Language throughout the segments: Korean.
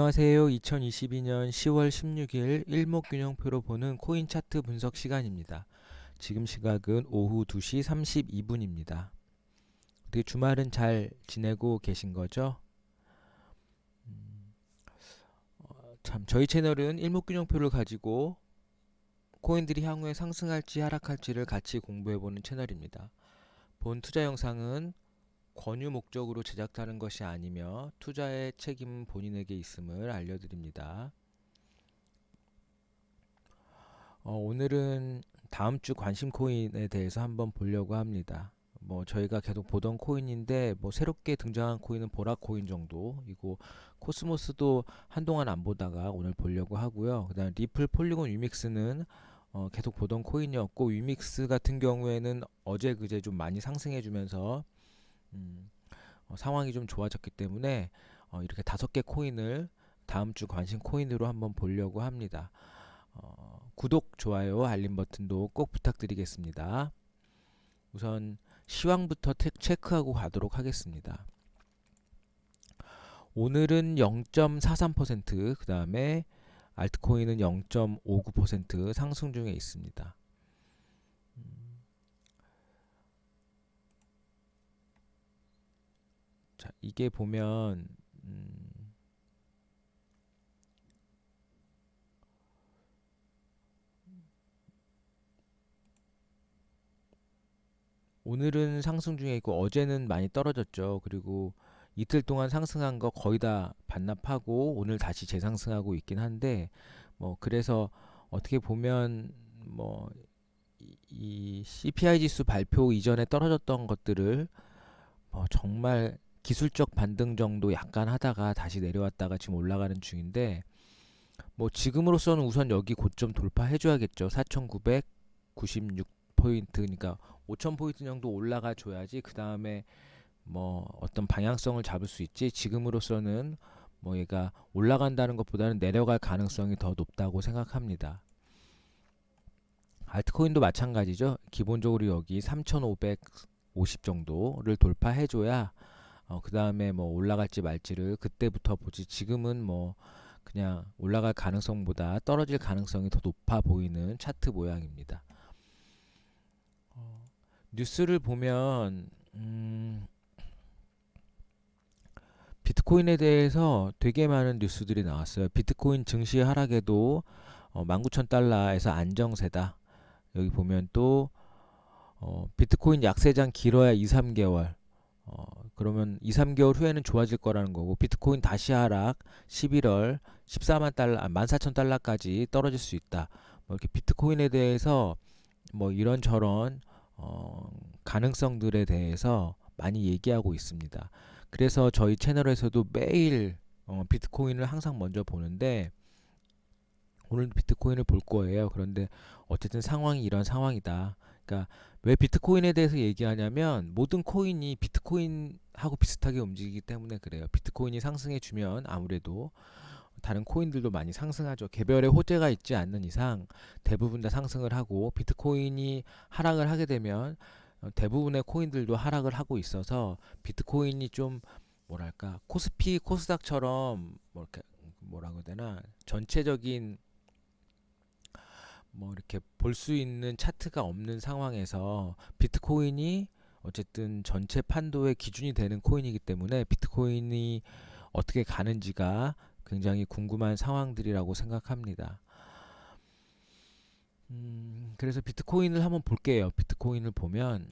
안녕하세요. 2022년 10월 16일 일목균형표로 보는 코인 차트 분석 시간입니다. 지금 시각은 오후 2시 32분입니다. 어떻게 주말은 잘 지내고 계신 거죠? 참 저희 채널은 일목균형표를 가지고 코인들이 향후에 상승할지 하락할지를 같이 공부해보는 채널입니다. 본 투자 영상은 권유 목적으로 제작하는 것이 아니며 투자의 책임은 본인에게 있음을 알려드립니다. 오늘은 다음 주 관심 코인에 대해서 한번 보려고 합니다. 저희가 계속 보던 코인인데 새롭게 등장한 코인은 보라 코인 정도이고, 코스모스도 한동안 안 보다가 오늘 보려고 하고요. 그다음 리플, 폴리곤, 위믹스는 계속 보던 코인이었고, 위믹스 같은 경우에는 어제 그제 좀 많이 상승해 주면서 상황이 좀 좋아졌기 때문에 이렇게 5개 코인을 다음 주 관심 코인으로 한번 보려고 합니다. 구독, 좋아요, 알림 버튼도 꼭 부탁드리겠습니다. 우선 시황부터 체크하고 가도록 하겠습니다. 오늘은 0.43%, 그 다음에 알트코인은 0.59% 상승 중에 있습니다. 자, 이게 보면 오늘은 상승 중에 있고 어제는 많이 떨어졌죠. 그리고 이틀 동안 상승한 거 거의 다 반납하고 오늘 다시 재상승하고 있긴 한데, 그래서 어떻게 보면 이 CPI 지수 발표 이전에 떨어졌던 것들을 정말 기술적 반등 정도 약간 하다가 다시 내려왔다가 지금 올라가는 중인데, 지금으로서는 우선 여기 고점 돌파해 줘야겠죠. 4,996포인트, 그러니까 5,000포인트 정도 올라가 줘야지 그 다음에 어떤 방향성을 잡을 수 있지. 지금으로서는 얘가 올라간다는 것보다는 내려갈 가능성이 더 높다고 생각합니다. 알트코인도 마찬가지죠. 기본적으로 여기 3,550 정도를 돌파해줘야 그 다음에 올라갈지 말지를 그때부터 보지. 지금은 그냥 올라갈 가능성보다 떨어질 가능성이 더 높아 보이는 차트 모양입니다. 뉴스를 보면 비트코인에 대해서 되게 많은 뉴스들이 나왔어요. 비트코인 증시 하락에도 19,000달러에서 안정세다. 여기 보면 또 비트코인 약세장 길어야 2, 3개월. 그러면 2, 3개월 후에는 좋아질 거라는 거고, 비트코인 다시 하락 11월 14만 달러, 14,000달러까지 떨어질 수 있다. 이렇게 비트코인에 대해서 이런저런 가능성들에 대해서 많이 얘기하고 있습니다. 그래서 저희 채널에서도 매일 비트코인을 항상 먼저 보는데, 오늘 비트코인을 볼 거예요. 그런데 어쨌든 상황이 이런 상황이다. 그러니까 왜 비트코인에 대해서 얘기하냐면, 모든 코인이 비트코인하고 비슷하게 움직이기 때문에 그래요. 비트코인이 상승해 주면 아무래도 다른 코인들도 많이 상승하죠. 개별의 호재가 있지 않는 이상 대부분 다 상승을 하고, 비트코인이 하락을 하게 되면 대부분의 코인들도 하락을 하고 있어서, 비트코인이 좀 뭐랄까 코스피 코스닥처럼 이렇게 뭐라고 해야 되나, 전체적인 이렇게 볼 수 있는 차트가 없는 상황에서 비트코인이 어쨌든 전체 판도의 기준이 되는 코인이기 때문에 비트코인이 어떻게 가는지가 굉장히 궁금한 상황들이라고 생각합니다. 그래서 비트코인을 한번 볼게요. 비트코인을 보면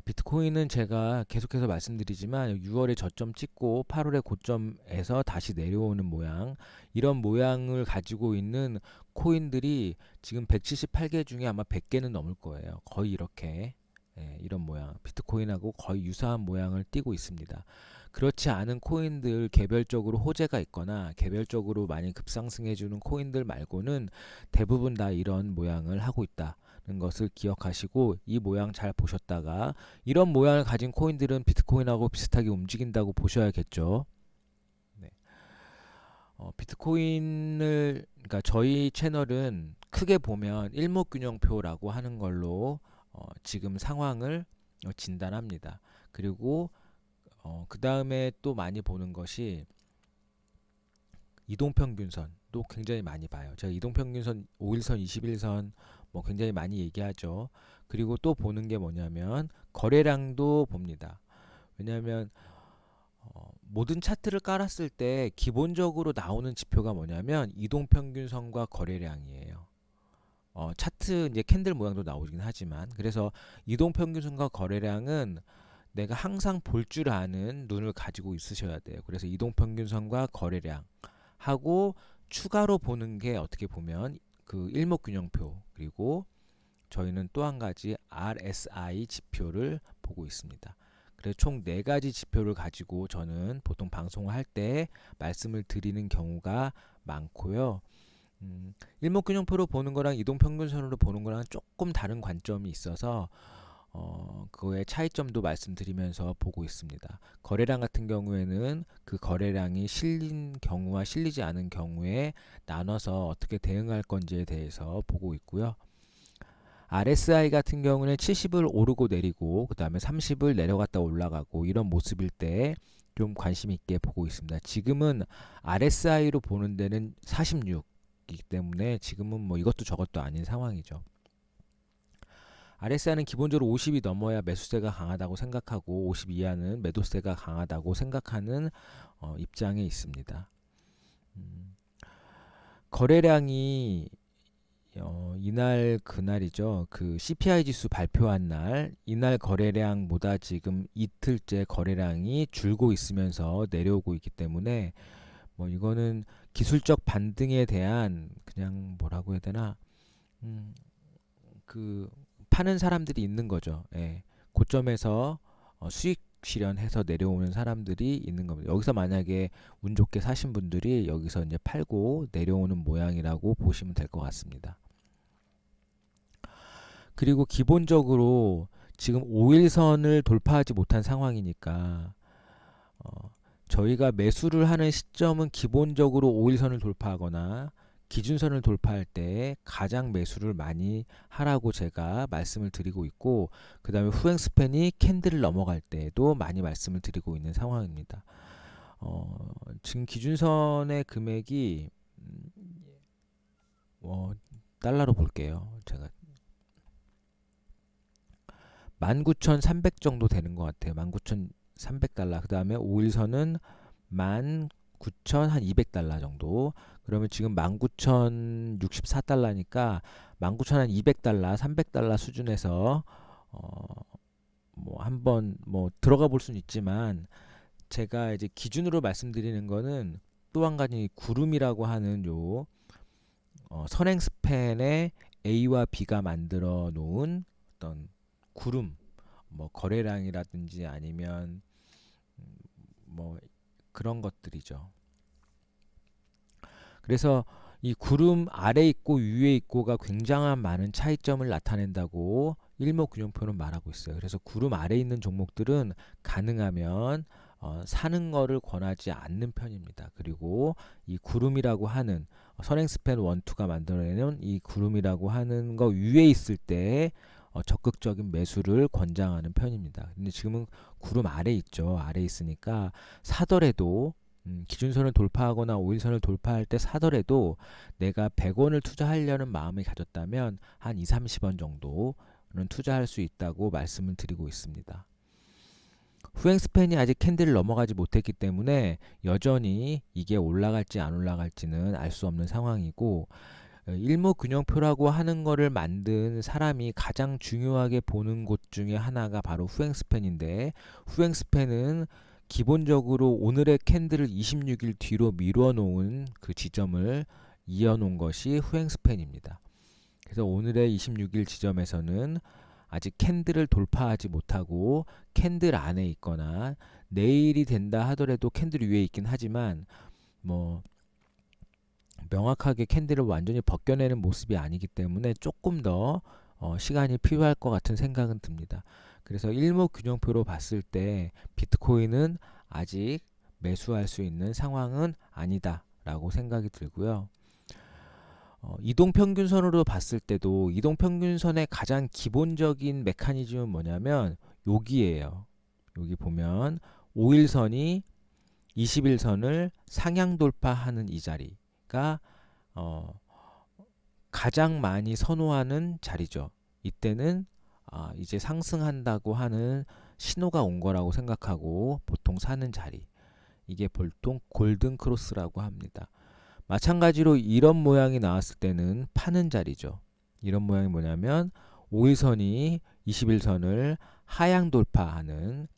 비트코인은 제가 계속해서 말씀드리지만 6월에 저점 찍고 8월에 고점에서 다시 내려오는 모양, 이런 모양을 가지고 있는 코인들이 지금 178개 중에 아마 100개는 넘을 거예요. 거의 이렇게 이런 모양, 비트코인하고 거의 유사한 모양을 띠고 있습니다. 그렇지 않은 코인들, 개별적으로 호재가 있거나 개별적으로 많이 급상승해주는 코인들 말고는 대부분 다 이런 모양을 하고 있다 는 것을 기억하시고, 이 모양 잘 보셨다가 이런 모양을 가진 코인들은 비트코인하고 비슷하게 움직인다고 보셔야겠죠. 네. 비트코인을, 그러니까 저희 채널은 크게 보면 일목균형표라고 하는 걸로 지금 상황을 진단합니다. 그리고 그 다음에 또 많이 보는 것이 이동평균선도 굉장히 많이 봐요. 제가 이동평균선 5일선, 21선 뭐 굉장히 많이 얘기하죠. 그리고 또 보는 게 뭐냐면 거래량도 봅니다. 왜냐하면 모든 차트를 깔았을 때 기본적으로 나오는 지표가 뭐냐면 이동평균선과 거래량이에요. 차트 이제 캔들 모양도 나오긴 하지만, 그래서 이동평균선과 거래량은 내가 항상 볼 줄 아는 눈을 가지고 있으셔야 돼요. 그래서 이동평균선과 거래량 하고 추가로 보는 게 어떻게 보면 그 일목균형표, 그리고 저희는 또 한 가지 RSI 지표를 보고 있습니다. 그래서 총 4가지 지표를 가지고 저는 보통 방송을 할 때 말씀을 드리는 경우가 많고요. 일목균형표로 보는 거랑 이동평균선으로 보는 거랑 조금 다른 관점이 있어서 그거의 차이점도 말씀드리면서 보고 있습니다. 거래량 같은 경우에는 그 거래량이 실린 경우와 실리지 않은 경우에 나눠서 어떻게 대응할 건지에 대해서 보고 있고요. RSI 같은 경우는 70을 오르고 내리고 그 다음에 30을 내려갔다 올라가고 이런 모습일 때 좀 관심 있게 보고 있습니다. 지금은 RSI로 보는 데는 46이기 때문에 지금은 뭐 이것도 저것도 아닌 상황이죠. RSI는 기본적으로 50이 넘어야 매수세가 강하다고 생각하고 50 이하는 매도세가 강하다고 생각하는 입장에 있습니다. 거래량이 이날 그날이죠. 그 CPI 지수 발표한 날, 이날 거래량보다 지금 이틀째 거래량이 줄고 있으면서 내려오고 있기 때문에 뭐 이거는 기술적 반등에 대한 그냥 뭐라고 해야 되나, 그 파는 사람들이 있는 거죠. 예. 고점에서 수익 실현해서 내려오는 사람들이 있는 겁니다. 여기서 만약에 운 좋게 사신 분들이 여기서 이제 팔고 내려오는 모양이라고 보시면 될 것 같습니다. 그리고 기본적으로 지금 5일선을 돌파하지 못한 상황이니까 저희가 매수를 하는 시점은 기본적으로 5일선을 돌파하거나 기준선을 돌파할 때 가장 매수를 많이 하라고 제가 말씀을 드리고 있고, 그 다음에 후행 스팬이 캔들을 넘어갈 때에도 많이 말씀을 드리고 있는 상황입니다. 지금 기준선의 금액이 달러로 볼게요. 제가 19,300 정도 되는 것 같아요. 19,300달러. 그 다음에 5일선은 19,200달러 정도. 그러면 지금 19,064달러니까 19,200달러, 300달러 수준에서 뭐 한번 뭐 들어가 볼 수는 있지만, 제가 이제 기준으로 말씀드리는 거는 또 한 가지 구름이라고 하는 요 선행 스팬에 A와 B가 만들어 놓은 어떤 구름, 뭐 거래량이라든지 아니면 뭐 그런 것들이죠. 그래서 이 구름 아래 있고 위에 있고가 굉장한 많은 차이점을 나타낸다고 일목균형표는 말하고 있어요. 그래서 구름 아래 있는 종목들은 가능하면 사는 거를 권하지 않는 편입니다. 그리고 이 구름이라고 하는 선행 스팬 1, 2가 만들어내는 이 구름이라고 하는 거 위에 있을 때 적극적인 매수를 권장하는 편입니다. 근데 지금은 구름 아래 있죠. 아래 있으니까 사더라도 기준선을 돌파하거나 5일선을 돌파할 때 사더라도 내가 100원을 투자하려는 마음을 가졌다면 한 2, 30원 정도는 투자할 수 있다고 말씀을 드리고 있습니다. 후행 스팬이 아직 캔들을 넘어가지 못했기 때문에 여전히 이게 올라갈지 안 올라갈지는 알 수 없는 상황이고, 일목균형표라고 하는 거를 만든 사람이 가장 중요하게 보는 곳 중에 하나가 바로 후행 스팬인데, 후행 스팬은 기본적으로 오늘의 캔들을 26일 뒤로 미뤄 놓은 그 지점을 이어 놓은 것이 후행 스팬입니다. 그래서 오늘의 26일 지점에서는 아직 캔들을 돌파하지 못하고 캔들 안에 있거나, 내일이 된다 하더라도 캔들 위에 있긴 하지만 뭐 명확하게 캔들을 완전히 벗겨내는 모습이 아니기 때문에 조금 더 시간이 필요할 것 같은 생각은 듭니다. 그래서 일목균형표로 봤을 때 비트코인은 아직 매수할 수 있는 상황은 아니다라고 생각이 들고요. 이동평균선으로 봤을 때도 이동평균선의 가장 기본적인 메커니즘은 뭐냐면 여기에요. 여기 보면 5일선이 21선을 상향 돌파하는 이 자리가 가장 많이 선호하는 자리죠. 이때는 이제 상승한다고 하는 신호가 온 거라고 생각하고 보통 사는 자리. 이게 보통 골든 크로스라고 합니다. 마찬가지로 이런 모양이 나왔을 때는 파는 자리죠. 이런 모양이 뭐냐면 5일선이 21선을 하향 돌파하는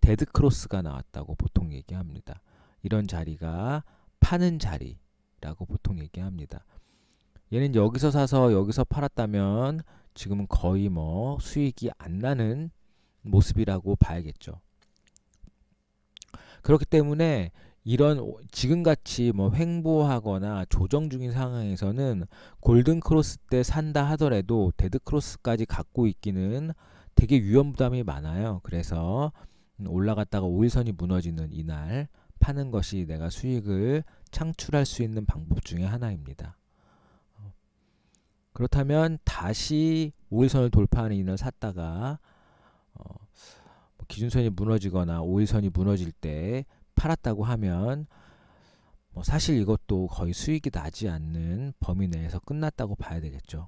데드 크로스가 나왔다고 보통 얘기합니다. 이런 자리가 파는 자리라고 보통 얘기합니다. 얘는 여기서 사서 여기서 팔았다면 지금은 거의 뭐 수익이 안 나는 모습이라고 봐야겠죠. 그렇기 때문에 이런 지금같이 뭐 횡보하거나 조정 중인 상황에서는 골든 크로스 때 산다 하더라도 데드 크로스까지 갖고 있기는 되게 위험 부담이 많아요. 그래서 올라갔다가 5일선이 무너지는 이날 파는 것이 내가 수익을 창출할 수 있는 방법 중에 하나입니다. 그렇다면 다시 5일선을 돌파하는 이날 샀다가 기준선이 무너지거나 5일선이 무너질 때 팔았다고 하면 사실 이것도 거의 수익이 나지 않는 범위 내에서 끝났다고 봐야 되겠죠.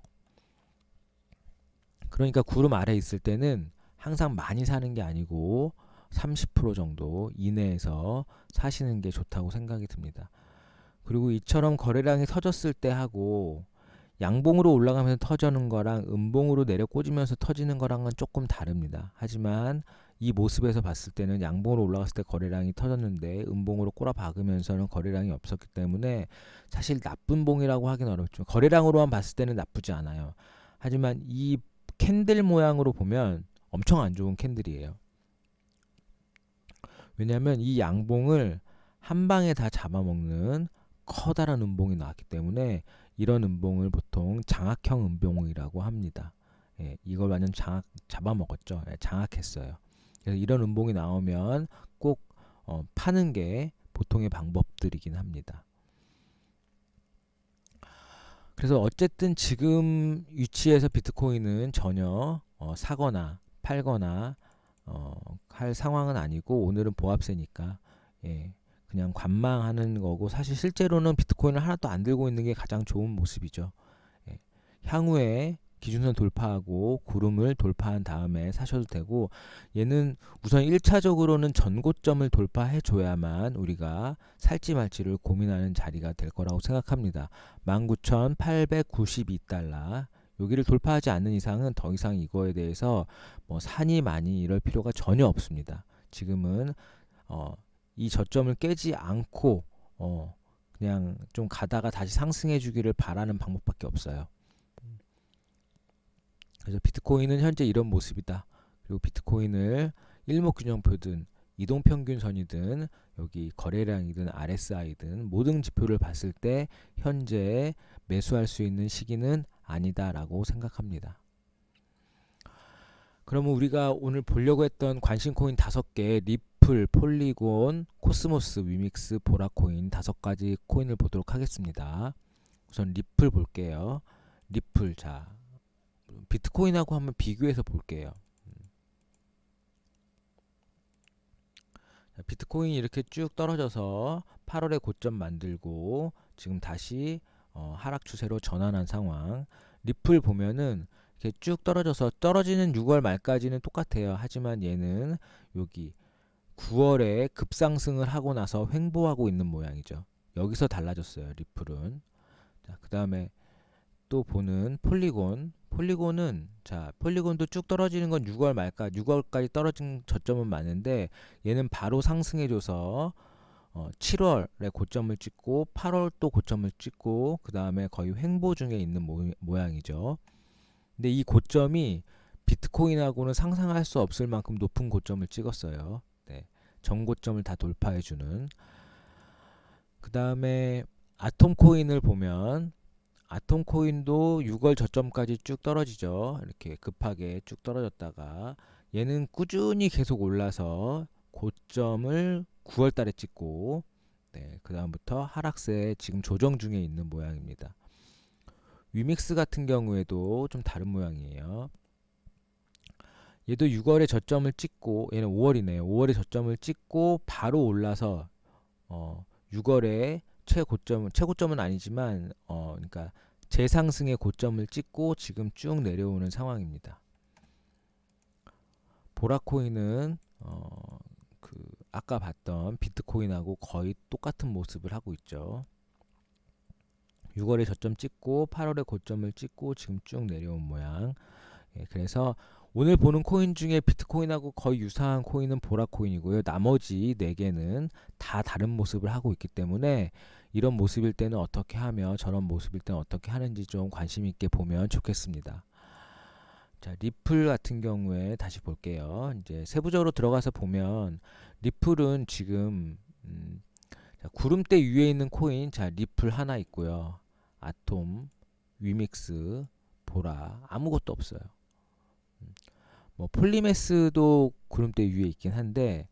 그러니까 구름 아래 있을 때는 항상 많이 사는 게 아니고 30% 정도 이내에서 사시는 게 좋다고 생각이 듭니다. 그리고 이처럼 거래량이 터졌을 때 하고 양봉으로 올라가면서 터지는 거랑 음봉으로 내려 꽂으면서 터지는 거랑은 조금 다릅니다. 하지만 이 모습에서 봤을 때는 양봉으로 올라갔을 때 거래량이 터졌는데 음봉으로 꼬라 박으면서는 거래량이 없었기 때문에 사실 나쁜 봉이라고 하긴 어렵죠. 거래량으로만 봤을 때는 나쁘지 않아요. 하지만 이 캔들 모양으로 보면 엄청 안 좋은 캔들이에요. 왜냐하면 이 양봉을 한 방에 다 잡아먹는 커다란 음봉이 나왔기 때문에 이런 음봉을 보통 장악형 음봉이라고 합니다. 이걸 완전 잡아먹었죠. 장악했어요. 그래서 이런 음봉이 나오면 꼭 파는 게 보통의 방법들이긴 합니다. 그래서 어쨌든 지금 위치에서 비트코인은 전혀 사거나 팔거나 할 상황은 아니고 오늘은 보합세니까 그냥 관망하는 거고 사실 실제로는 비트코인을 하나도 안 들고 있는 게 가장 좋은 모습이죠. 향후에 기준선 돌파하고 구름을 돌파한 다음에 사셔도 되고 얘는 우선 1차적으로는 전고점을 돌파해 줘야만 우리가 살지 말지를 고민하는 자리가 될 거라고 생각합니다. 19,892달러 여기를 돌파하지 않는 이상은 더 이상 이거에 대해서 뭐 사니 많이 이럴 필요가 전혀 없습니다. 지금은 이 저점을 깨지 않고 그냥 좀 가다가 다시 상승해 주기를 바라는 방법밖에 없어요. 그래서 비트코인은 현재 이런 모습이다. 그리고 비트코인을 일목균형표든 이동평균선이든 여기 거래량이든 RSI든 모든 지표를 봤을 때 현재 매수할 수 있는 시기는 아니다라고 생각합니다. 그러면 우리가 오늘 보려고 했던 관심코인 5개 리플, 폴리곤, 코스모스, 위믹스, 보라코인 5가지 코인을 보도록 하겠습니다. 우선 리플 볼게요. 리플 자 비트코인하고 한번 비교해서 볼게요. 비트코인이 이렇게 쭉 떨어져서 8월에 고점 만들고 지금 다시 하락 추세로 전환한 상황. 리플 보면은 이렇게 쭉 떨어져서 떨어지는 6월 말까지는 똑같아요. 하지만 얘는 여기 9월에 급상승을 하고 나서 횡보하고 있는 모양이죠. 여기서 달라졌어요. 리플은. 자, 그다음에 또 보는 폴리곤은 폴리곤도 쭉 떨어지는 건 6월까지 떨어진 저점은 맞는데 얘는 바로 상승해줘서 7월에 고점을 찍고 8월 또 고점을 찍고 그 다음에 거의 횡보 중에 있는 모양이죠. 근데 이 고점이 비트코인하고는 상상할 수 없을 만큼 높은 고점을 찍었어요. 전고점을 다 돌파해주는. 그 다음에 아톰코인을 보면 아톰코인도 6월 저점까지 쭉 떨어지죠. 이렇게 급하게 쭉 떨어졌다가 얘는 꾸준히 계속 올라서 고점을 9월 달에 찍고 그 다음부터 하락세에 지금 조정 중에 있는 모양입니다. 위믹스 같은 경우에도 좀 다른 모양이에요. 얘도 6월에 저점을 찍고 얘는 5월이네요. 5월에 저점을 찍고 바로 올라서 6월에 최고점은 아니지만 그러니까 재상승의 고점을 찍고 지금 쭉 내려오는 상황입니다. 보라코인은 그 아까 봤던 비트코인하고 거의 똑같은 모습을 하고 있죠. 6월에 저점 찍고 8월에 고점을 찍고 지금 쭉 내려온 모양. 그래서 오늘 보는 코인 중에 비트코인하고 거의 유사한 코인은 보라코인이고요. 나머지 4개는 다 다른 모습을 하고 있기 때문에 이런 모습일 때는 어떻게 하며 저런 모습일 때는 어떻게 하는지 좀 관심 있게 보면 좋겠습니다. 자, 리플 같은 경우에 다시 볼게요. 이제 세부적으로 들어가서 보면 리플은 지금 자, 구름대 위에 있는 코인, 자, 리플 하나 있고요. 아톰, 위믹스, 보라 아무것도 없어요. 뭐 폴리메스도 구름대 위에 있긴 한데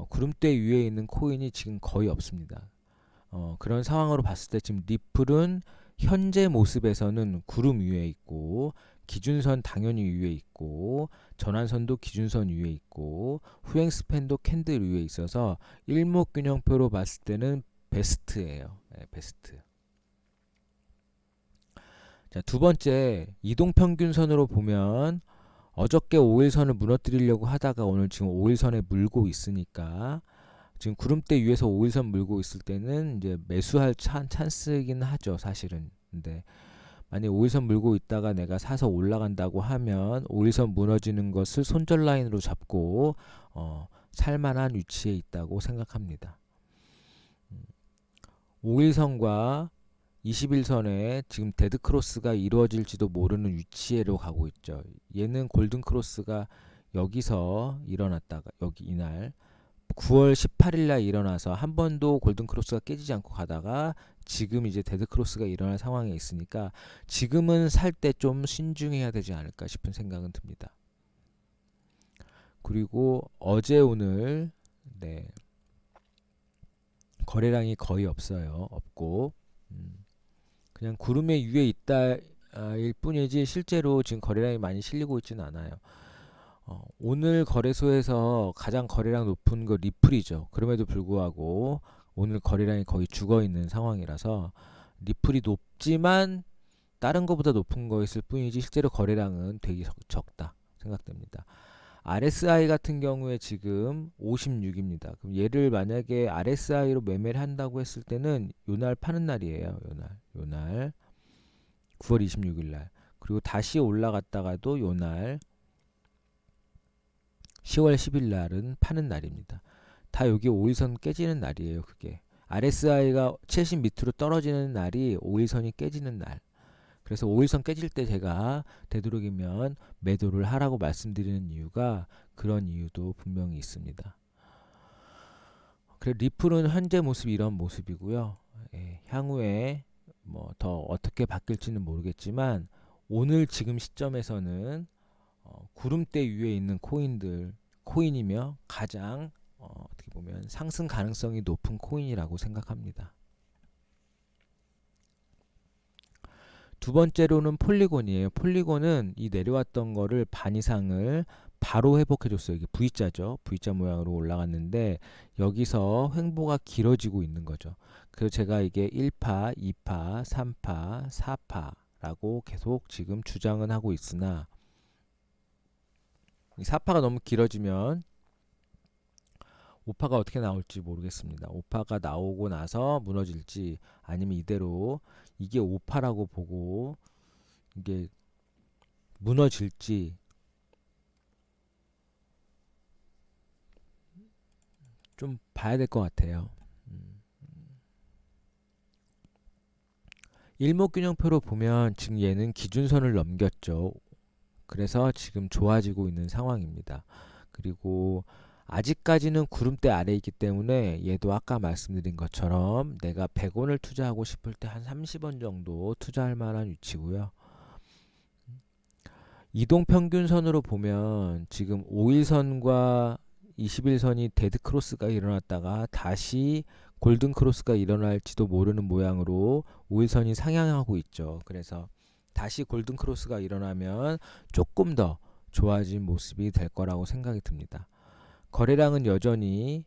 구름대 위에 있는 코인이 지금 거의 없습니다. 그런 상황으로 봤을 때 지금 리플은 현재 모습에서는 구름 위에 있고 기준선 당연히 위에 있고 전환선도 기준선 위에 있고 후행 스팬도 캔들 위에 있어서 일목균형표로 봤을 때는 베스트예요. 네, 베스트. 자, 두 번째 이동평균선으로 보면 어저께 5일선을 무너뜨리려고 하다가 오늘 지금 5일선에 물고 있으니까 지금 구름대 위에서 5일선 물고 있을 때는 이제 매수할 찬스이긴 하죠, 사실은. 근데 만약 5일선 물고 있다가 내가 사서 올라간다고 하면 5일선 무너지는 것을 손절 라인으로 잡고 살만한 위치에 있다고 생각합니다. 5일선과 21선에 지금 데드크로스가 이루어질지도 모르는 위치로 가고 있죠. 얘는 골든크로스가 여기서 일어났다가 여기 이날 9월 18일 날 일어나서 한 번도 골든크로스가 깨지지 않고 가다가 지금 이제 데드크로스가 일어날 상황에 있으니까 지금은 살 때 좀 신중해야 되지 않을까 싶은 생각은 듭니다. 그리고 어제 오늘 네, 거래량이 거의 없어요. 없고 그냥 구름의 위에 있다 일 뿐이지 실제로 지금 거래량이 많이 실리고 있지는 않아요. 오늘 거래소에서 가장 거래량 높은 거 리플이죠. 그럼에도 불구하고 오늘 거래량이 거의 죽어 있는 상황이라서 리플이 높지만 다른 거보다 높은 거였을 뿐이지 실제로 거래량은 되게 적다 생각됩니다. RSI 같은 경우에 지금 56입니다. 그럼 얘를 만약에 RSI로 매매를 한다고 했을 때는 요날 파는 날이에요. 요날 9월 26일 날. 그리고 다시 올라갔다가도 요날 10월 10일 날은 파는 날입니다. 다 여기 5일선 깨지는 날이에요. 그게 RSI가 70 밑으로 떨어지는 날이 5일선이 깨지는 날. 그래서 5일선 깨질 때 제가 되도록이면 매도를 하라고 말씀드리는 이유가 그런 이유도 분명히 있습니다. 그래 리플은 현재 모습이 이런 모습이고요. 향후에 뭐 더 어떻게 바뀔지는 모르겠지만 오늘 지금 시점에서는 구름대 위에 있는 코인이며 가장 어떻게 보면 상승 가능성이 높은 코인이라고 생각합니다. 두 번째로는 폴리곤이에요. 폴리곤은 이 내려왔던 거를 반 이상을 바로 회복해줬어요. 이게 V자죠. V자 모양으로 올라갔는데 여기서 횡보가 길어지고 있는 거죠. 그래서 제가 이게 1파, 2파, 3파, 4파라고 계속 지금 주장은 하고 있으나 이 4파가 너무 길어지면 5파가 어떻게 나올지 모르겠습니다. 5파가 나오고 나서 무너질지 아니면 이대로 이게 5파라고 보고 이게 무너질지 좀 봐야 될 것 같아요. 일목균형표로 보면 지금 얘는 기준선을 넘겼죠. 그래서 지금 좋아지고 있는 상황입니다. 그리고 아직까지는 구름대 아래에 있기 때문에 얘도 아까 말씀드린 것처럼 내가 100원을 투자하고 싶을 때 한 30원 정도 투자할 만한 위치고요. 이동평균선으로 보면 지금 5일선과 21선이 데드크로스가 일어났다가 다시 골든크로스가 일어날지도 모르는 모양으로 5일선이 상향하고 있죠. 그래서 다시 골든크로스가 일어나면 조금 더 좋아진 모습이 될 거라고 생각이 듭니다. 거래량은 여전히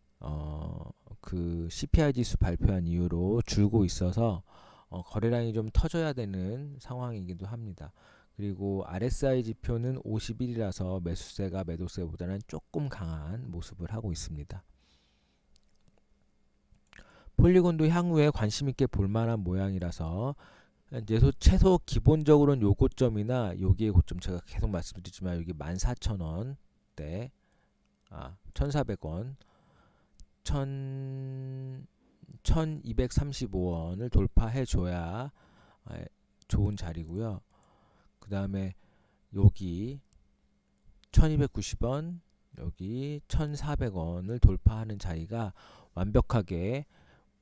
그 CPI 지수 발표한 이후로 줄고 있어서 거래량이 좀 터져야 되는 상황이기도 합니다. 그리고 RSI 지표는 51이라서 매수세가 매도세보다는 조금 강한 모습을 하고 있습니다. 폴리곤도 향후에 관심 있게 볼 만한 모양이라서 최소 기본적으로는 요 고점이나 여기의 고점, 제가 계속 말씀드리지만 여기 14,000원대, 1,400원, 1,235원을 돌파해 줘야 좋은 자리고요. 그 다음에 여기 1290원, 여기 1400원을 돌파하는 자리가 완벽하게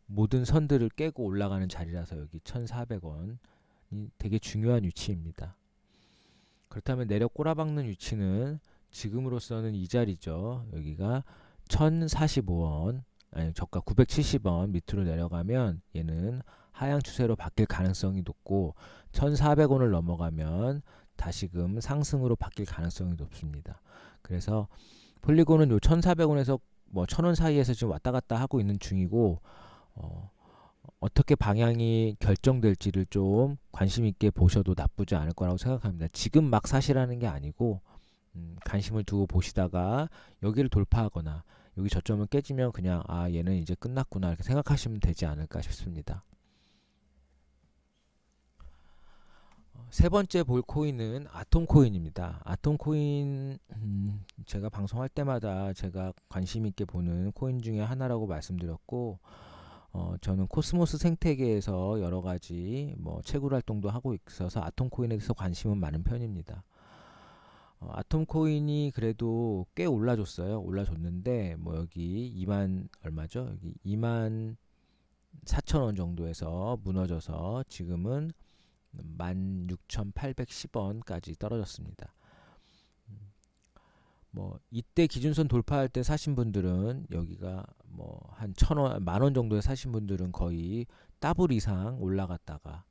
모든 선들을 깨고 올라가는 자리라서 여기 1400원이 되게 중요한 위치입니다. 그렇다면 내려 꼬라박는 위치는 지금으로서는 이 자리죠. 여기가 1045원, 아니 저가 970원 밑으로 내려가면 얘는 하향 추세로 바뀔 가능성이 높고 1400원을 넘어가면 다시금 상승으로 바뀔 가능성이 높습니다. 그래서 폴리곤은 요 1400원에서 뭐 1000원 사이에서 지금 왔다 갔다 하고 있는 중이고 어떻게 방향이 결정될지를 좀 관심 있게 보셔도 나쁘지 않을 거라고 생각합니다. 지금 막 사시라는 게 아니고 관심을 두고 보시다가 여기를 돌파하거나 여기 저점을 깨지면 그냥 얘는 이제 끝났구나 이렇게 생각하시면 되지 않을까 싶습니다. 세 번째 볼 코인은 아톰코인입니다. 아톰코인 제가 방송할 때마다 제가 관심 있게 보는 코인 중에 하나라고 말씀드렸고 저는 코스모스 생태계에서 여러 가지 뭐 채굴 활동도 하고 있어서 아톰코인에 대해서 관심은 많은 편입니다. 아톰코인이 그래도 꽤 올라줬는데 뭐 여기 2만 얼마죠? 여기 2만 4천원 정도에서 무너져서 지금은 16,810원까지 떨어졌습니다. 뭐 이때 기준선 돌파할 때 사신 분들은 여기가 뭐 한 1,000원, 10,000원 정도에 사신 분들은 거의 더블 이상 올라갔다가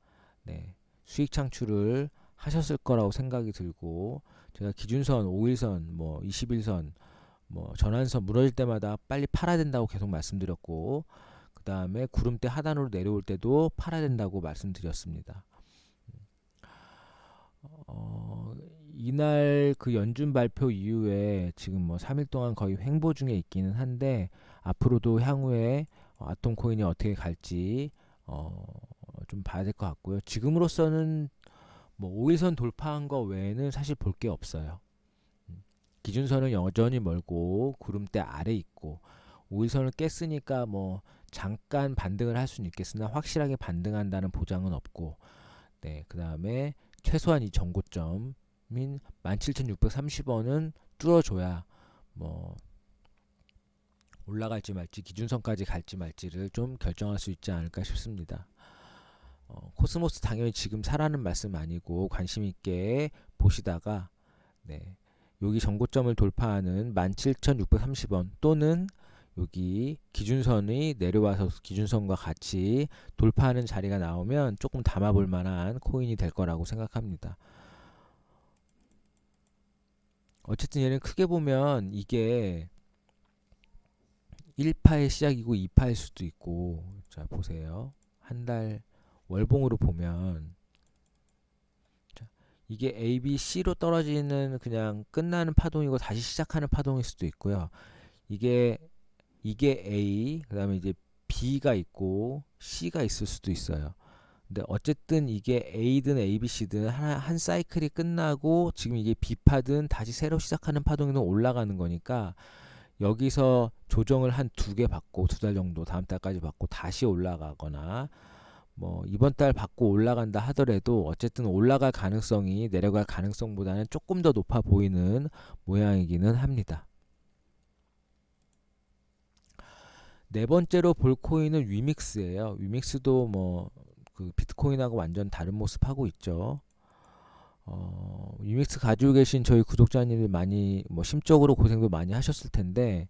수익 창출을 하셨을 거라고 생각이 들고, 제가 기준선, 5일선, 뭐 21선, 뭐 전환선 무너질 때마다 빨리 팔아야 된다고 계속 말씀드렸고, 그 다음에 구름대 하단으로 내려올 때도 팔아야 된다고 말씀드렸습니다. 이날 그 연준 발표 이후에 지금 뭐 3일 동안 거의 횡보 중에 있기는 한데, 앞으로도 향후에 아톰코인이 어떻게 갈지 좀 봐야 될 것 같고요. 지금으로서는 뭐 5일선 돌파한 거 외에는 사실 볼 게 없어요. 기준선은 여전히 멀고 구름대 아래 있고, 5일선을 깼으니까 뭐 잠깐 반등을 할 수는 있겠으나 확실하게 반등한다는 보장은 없고, 그 다음에 최소한 이 전고점인 17,630원은 뚫어줘야 뭐 올라갈지 말지, 기준선까지 갈지 말지를 좀 결정할 수 있지 않을까 싶습니다. 코스모스 당연히 지금 사라는 말씀 아니고 관심 있게 보시다가 여기 전고점을 돌파하는 17,630원 또는 여기 기준선이 내려와서 기준선과 같이 돌파하는 자리가 나오면 조금 담아볼 만한 코인이 될 거라고 생각합니다. 어쨌든 얘는 크게 보면 이게 1파의 시작이고 2파일 수도 있고, 자 보세요. 한 달 월봉으로 보면 이게 A, B, C로 떨어지는 그냥 끝나는 파동이고 다시 시작하는 파동일 수도 있고요. 이게 A, 그 다음에 이제 B가 있고 C가 있을 수도 있어요. 근데 어쨌든 이게 A든 A, B, C든 한 사이클이 끝나고 지금 이게 B파든 다시 새로 시작하는 파동이 올라가는 거니까, 여기서 조정을 한 2개 받고 2달 정도 다음 달까지 받고 다시 올라가거나 뭐 이번 달 받고 올라간다 하더라도 어쨌든 올라갈 가능성이 내려갈 가능성보다는 조금 더 높아 보이는 모양이기는 합니다. 네 번째로 볼 코인은 위믹스예요. 위믹스도 뭐 그 비트코인하고 완전 다른 모습 하고 있죠. 위믹스 가지고 계신 저희 구독자님들 많이 뭐 심적으로 고생도 많이 하셨을 텐데,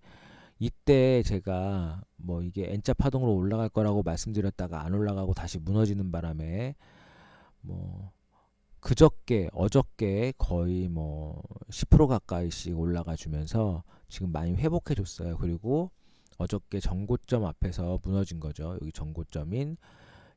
이때 제가 뭐 이게 N자 파동으로 올라갈 거라고 말씀드렸다가 안 올라가고 다시 무너지는 바람에 뭐 어저께 거의 뭐 10% 가까이씩 올라가 주면서 지금 많이 회복해 줬어요. 그리고 어저께 전고점 앞에서 무너진 거죠. 여기 전고점인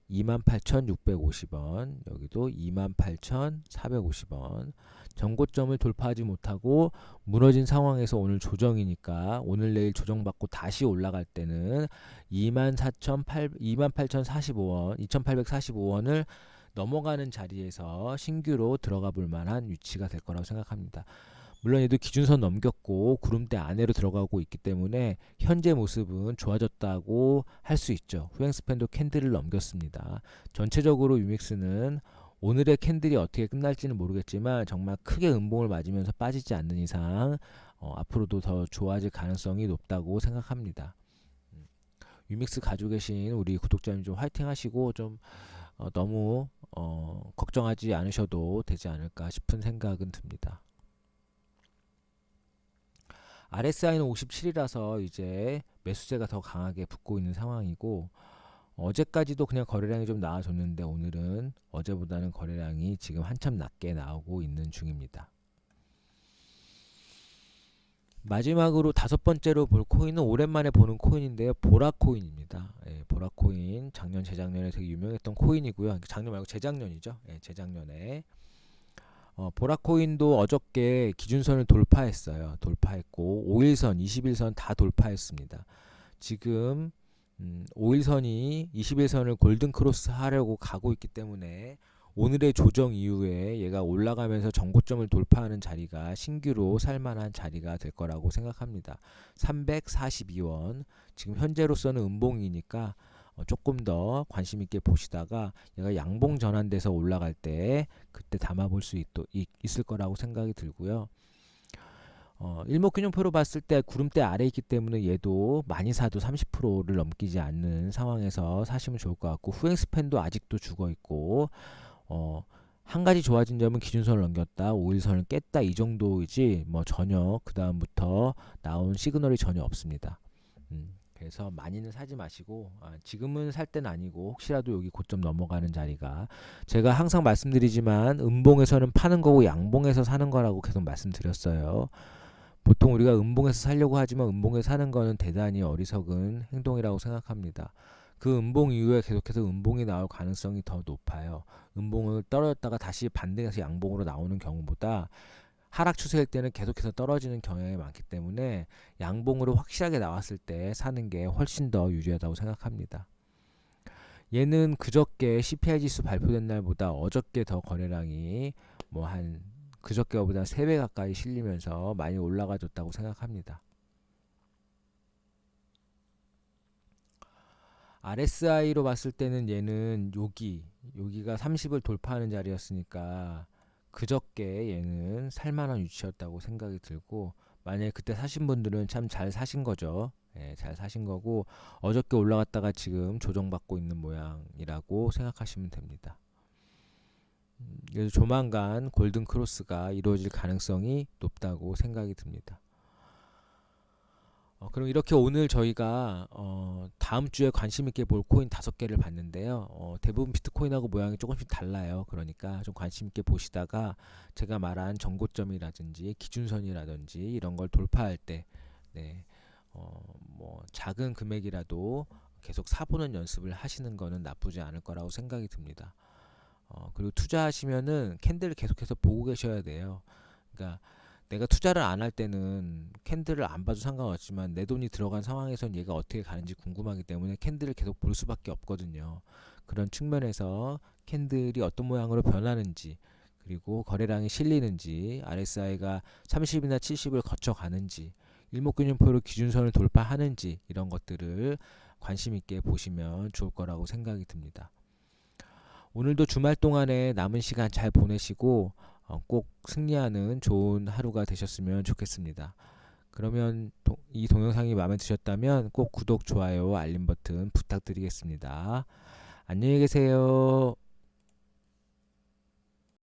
28,650원, 여기도 28,450원. 전고점을 돌파하지 못하고 무너진 상황에서 오늘 조정이니까 오늘 내일 조정받고 다시 올라갈 때는 28,045원, 2,845원을 넘어가는 자리에서 신규로 들어가 볼 만한 위치가 될 거라고 생각합니다. 물론 얘도 기준선 넘겼고 구름대 안으로 들어가고 있기 때문에 현재 모습은 좋아졌다고 할 수 있죠. 후행스팬도 캔들을 넘겼습니다. 전체적으로 유믹스는 오늘의 캔들이 어떻게 끝날지는 모르겠지만 정말 크게 음봉을 맞으면서 빠지지 않는 이상 앞으로도 더 좋아질 가능성이 높다고 생각합니다. 유믹스 가지고 계신 우리 구독자님 좀 화이팅 하시고 좀 너무 걱정하지 않으셔도 되지 않을까 싶은 생각은 듭니다. RSI는 57이라서 이제 매수세가 더 강하게 붙고 있는 상황이고 어제까지도 그냥 거래량이 좀 나와줬는데 오늘은 어제보다는 거래량이 지금 한참 낮게 나오고 있는 중입니다. 마지막으로 다섯 번째로 볼 코인은 오랜만에 보는 코인인데요. 보라코인입니다. 보라코인 작년 재작년에 되게 유명했던 코인이고요. 작년 말고 재작년이죠. 재작년에 보라코인도 어저께 기준선을 돌파했어요. 돌파했고 5일선, 21선 다 돌파했습니다. 지금 5일선이 21선을 골든크로스 하려고 가고 있기 때문에 오늘의 조정 이후에 얘가 올라가면서 전고점을 돌파하는 자리가 신규로 살만한 자리가 될 거라고 생각합니다. 342원, 지금 현재로서는 음봉이니까 조금 더 관심 있게 보시다가 얘가 양봉 전환돼서 올라갈 때 그때 담아볼 수 있을 거라고 생각이 들고요. 일목균형표로 봤을 때 구름대 아래 있기 때문에 얘도 많이 사도 30%를 넘기지 않는 상황에서 사시면 좋을 것 같고 후행스팬도 아직도 죽어 있고 한 가지 좋아진 점은 기준선을 넘겼다, 5일선을 깼다 이 정도이지 뭐 전혀 그 다음부터 나온 시그널이 전혀 없습니다. 그래서 많이는 사지 마시고 지금은 살 때는 아니고 혹시라도 여기 고점 넘어가는 자리가 제가 항상 말씀드리지만 음봉에서는 파는 거고 양봉에서 사는 거라고 계속 말씀드렸어요. 보통 우리가 음봉에서 살려고 하지만 음봉에서 사는 거는 대단히 어리석은 행동이라고 생각합니다. 그 음봉 이후에 계속해서 음봉이 나올 가능성이 더 높아요. 음봉을 떨어졌다가 다시 반등해서 양봉으로 나오는 경우보다 하락 추세일 때는 계속해서 떨어지는 경향이 많기 때문에 양봉으로 확실하게 나왔을 때 사는 게 훨씬 더 유리하다고 생각합니다. 얘는 그저께 CPI 지수 발표된 날보다 어저께 더 거래량이 뭐 한 그저께보다 3배 가까이 실리면서 많이 올라가줬다고 생각합니다. RSI로 봤을 때는 얘는 여기가 30을 돌파하는 자리였으니까 그저께 얘는 살만한 위치였다고 생각이 들고 만약에 그때 사신 분들은 참 잘 사신 거죠. 잘 사신 거고 어저께 올라갔다가 지금 조정받고 있는 모양이라고 생각하시면 됩니다. 그래서 조만간 골든 크로스가 이루어질 가능성이 높다고 생각이 듭니다. 그럼 이렇게 오늘 저희가 다음 주에 관심 있게 볼 코인 5개를 봤는데요. 대부분 비트코인하고 모양이 조금씩 달라요. 그러니까 좀 관심 있게 보시다가 제가 말한 전고점이라든지 기준선이라든지 이런 걸 돌파할 때 뭐 작은 금액이라도 계속 사보는 연습을 하시는 거는 나쁘지 않을 거라고 생각이 듭니다. 그리고 투자하시면은 캔들을 계속해서 보고 계셔야 돼요. 그러니까 내가 투자를 안 할 때는 캔들을 안 봐도 상관없지만 내 돈이 들어간 상황에선 얘가 어떻게 가는지 궁금하기 때문에 캔들을 계속 볼 수밖에 없거든요. 그런 측면에서 캔들이 어떤 모양으로 변하는지 그리고 거래량이 실리는지 RSI가 30이나 70을 거쳐가는지 일목균형표로 기준선을 돌파하는지 이런 것들을 관심 있게 보시면 좋을 거라고 생각이 듭니다. 오늘도 주말 동안에 남은 시간 잘 보내시고 꼭 승리하는 좋은 하루가 되셨으면 좋겠습니다. 그러면 이 동영상이 마음에 드셨다면 꼭 구독, 좋아요, 알림 버튼 부탁드리겠습니다. 안녕히 계세요.